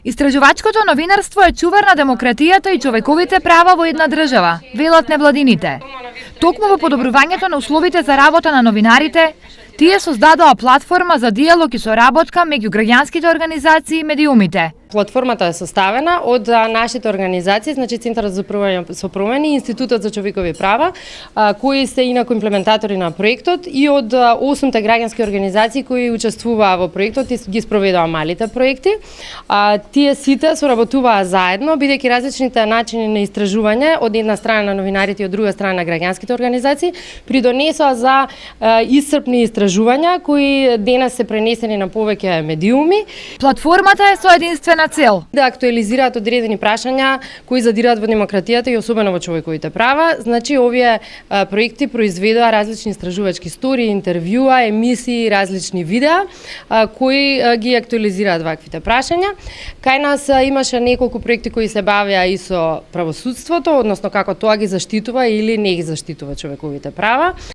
Истражувачкото новинарство е чувар на демократијата и човековите права во една држава, велат невладините. Токму во подобрувањето на условите за работа на новинарите, тие создадоа платформа за диалог и соработка меѓу граѓанските организации и медиумите. Платформата е составена од нашите организации, значи Центарот за управување со промени и Институтот за човекови права, кои се инаку имплементатори на проектот, и од 8 граѓански организации кои учествуваа во проектот и ги спроведоа малите проекти. Тие сите соработуваа заедно, бидејќи различните начини на истражување од една страна на новинарите и од друга страна на граѓанските организации придонесоа за исцрпни истражувања кои денес се пренесени на повеќе медиуми. Платформата е со единствена цел да актуализираат одредени прашања кои задираат во демократијата и особено во човековите права. Значи, овие проекти произведоа различни истражувачки истории, интервјуа, емисии, различни видеа кои ги актуализираат ваквите прашања. Кај нас имаше неколку проекти кои се бавеа и со правосудството, односно како тоа ги заштитува или не ги заштитува човековите права.